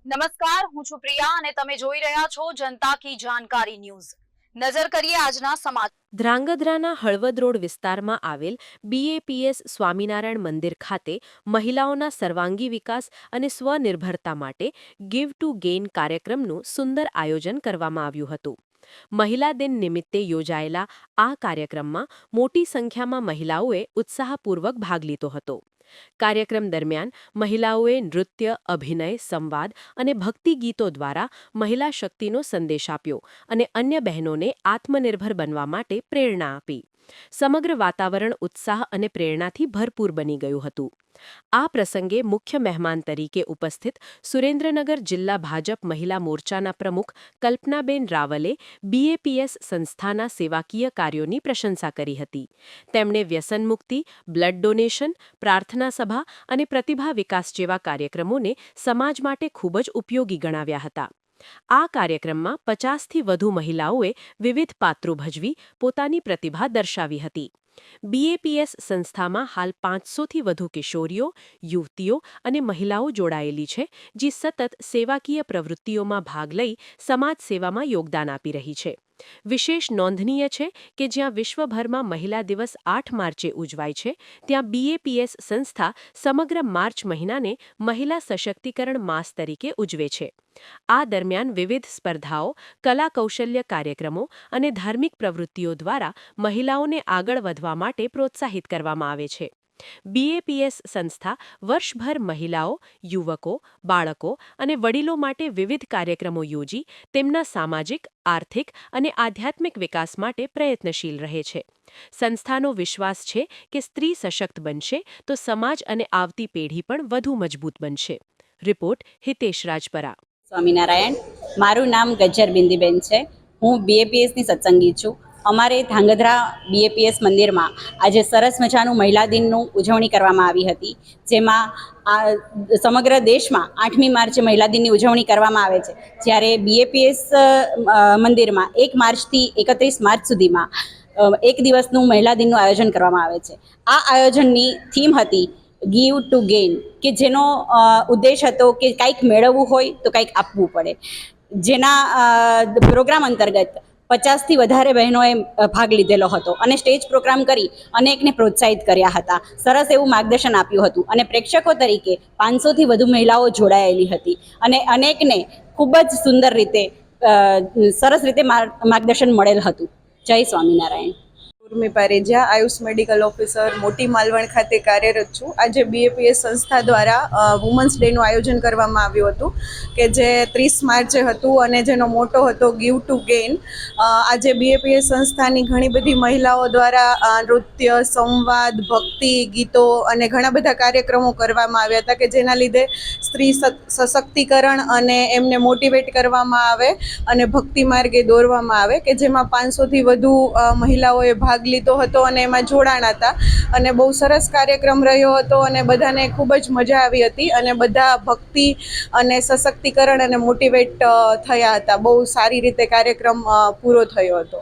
નમસ્કાર, હું છું પ્રિયા અને તમે જોઈ રહ્યા છો જનતા કી જાણકારી ન્યૂઝ। નજર કરીએ આજના સમાચાર। ધ્રાંગધ્રાના હળવદ રોડ વિસ્તારમાં આવેલ BAPS સ્વામિનારાયણ મંદિર ખાતે મહિલાઓના સર્વાંગી વિકાસ અને સ્વનિર્ભરતા માટે ગીવ ટુ ગેઇન કાર્યક્રમનું સુંદર આયોજન કરવામાં આવ્યું હતું। મહિલા દિન નિમિત્તે યોજાયેલા આ કાર્યક્રમમાં મોટી સંખ્યામાં મહિલાઓએ ઉત્સાહપૂર્વક ભાગ લીધો હતો। કાર્યક્રમ દરમિયાન મહિલાઓએ નૃત્ય, અભિનય, સંવાદ અને ભક્તિ ગીતો દ્વારા મહિલા શક્તિનો સંદેશ આપ્યો અને અન્ય બહેનોને આત્મનિર્ભર બનવા માટે પ્રેરણા આપી। સમગ્ર વાતાવરણ ઉત્સાહ અને પ્રેરણાથી ભરપૂર બની ગયું હતું। આ પ્રસંગે મુખ્ય મહેમાન તરીકે ઉપસ્થિત સુરેન્દ્રનગર જિલ્લા ભાજપ મહિલા મોરચાના પ્રમુખ કલ્પનાબેન રાવલે BAPS સંસ્થાના સેવાકીય કાર્યોની પ્રશંસા કરી હતી। તેમણે વ્યસન મુક્તિ, બ્લડ ડોનેશન, પ્રાર્થના સભા અને પ્રતિભા વિકાસ જેવા કાર્યક્રમોને સમાજ માટે ખૂબ જ ઉપયોગી ગણાવ્યા હતા। આ કાર્યક્રમમાં 50થી વધુ મહિલાઓએ વિવિધ પાત્રો ભજવી પોતાની પ્રતિભા દર્શાવી હતી। BAPS સંસ્થામાં હાલ 500થી વધુ કિશોરીઓ, યુવતીઓ અને મહિલાઓ જોડાયેલી છે, જે સતત સેવાકીય પ્રવૃત્તિઓમાં ભાગ લઈ સમાજ સેવામાં યોગદાન આપી રહી છે। વિશેષ નોંધનીય છે કે જ્યાં વિશ્વભરમાં મહિલા દિવસ 8 માર્ચે ઉજવાય છે, ત્યાં BAPS સંસ્થા સમગ્ર માર્ચ મહિનાને મહિલા સશક્તિકરણ માસ તરીકે ઉજવે છે। આ દરમિયાન વિવિધ સ્પર્ધાઓ, કલા કૌશલ્ય કાર્યક્રમો અને ધાર્મિક પ્રવૃત્તિઓ દ્વારા મહિલાઓને આગળ વધવા માટે પ્રોત્સાહિત કરવામાં આવે છે। BAPS સંસ્થા વર્ષભર મહિલાઓ, યુવકો, બાળકો અને વડીલો માટે વિવિધ કાર્યક્રમો યોજી તેમના સામાજિક, આર્થિક અને આધ્યાત્મિક વિકાસ માટે પ્રયત્નશીલ રહે છે। સંસ્થાનો વિશ્વાસ છે કે સ્ત્રી સશક્ત બનશે તો સમાજ અને આવતી પેઢી પણ વધુ મજબૂત બનશે। રિપોર્ટ હિતેશ રાજપરા। સ્વામિનારાયણ, મારું નામ ગજ્જર બિંદીબેન છે। હું BAPSની સત્સંગી છું। અમારે ધ્રાંગધ્રા BAPS મંદિરમાં આજે સરસ મજાનું મહિલા દિનનું ઉજવણી કરવામાં આવી હતી, જેમાં સમગ્ર દેશમાં 8મી માર્ચે મહિલા દિનની ઉજવણી કરવામાં આવે છે, જ્યારે BAPS મંદિરમાં 1 માર્ચથી 31 માર્ચ સુધીમાં એક દિવસનું મહિલા દિનનું આયોજન કરવામાં આવે છે। આ આયોજનની થીમ હતી ગીવ ટુ ગેઇન, કે જેનો ઉદ્દેશ હતો કે કંઈક મેળવવું હોય તો કંઈક આપવું પડે। જેના પ્રોગ્રામ અંતર્ગત 50થી વધારે બહેનોએ ભાગ લીધેલો હતો અને સ્ટેજ પ્રોગ્રામ કરી અનેકને પ્રોત્સાહિત કર્યા હતા। સરસ એવું માર્ગદર્શન આપ્યું હતું અને પ્રેક્ષકો તરીકે 500થી વધુ મહિલાઓ જોડાયેલી હતી અને અનેકને ખૂબ જ સુંદર રીતે સરસ રીતે માર્ગદર્શન મળેલ હતું। જય સ્વામિનારાયણ। ઉર્મી પારેજા, આયુષ મેડિકલ ઓફિસર, મોટી માલવણ ખાતે કાર્યરત છું। આજે BAPS સંસ્થા દ્વારા વુમન્સ ડેનું આયોજન કરવામાં આવ્યું હતું, કે જે 30 માર્ચે હતું અને જેનો મોટો હતો ગીવ ટુ ગેઇન। આજે BAPS સંસ્થાની ઘણી બધી મહિલાઓ દ્વારા નૃત્ય, સંવાદ, ભક્તિ ગીતો અને ઘણા બધા કાર્યક્રમો કરવામાં આવ્યા હતા, કે જેના લીધે સ્ત્રી સશક્તિકરણ અને એમને મોટિવેટ કરવામાં આવે અને ભક્તિ માર્ગે દોરવામાં આવે, કે જેમાં 500થી વધુ મહિલાઓએ ભાગ લીધો હતો અને એમાં જોડાણા હતા અને બહુ સરસ કાર્યક્રમ રહ્યો હતો અને બધાને ખૂબ જ મજા આવી હતી અને બધા ભક્તિ અને સશક્તિકરણ અને મોટિવેટ થયા હતા। બહુ સારી રીતે કાર્યક્રમ પૂરો થયો હતો।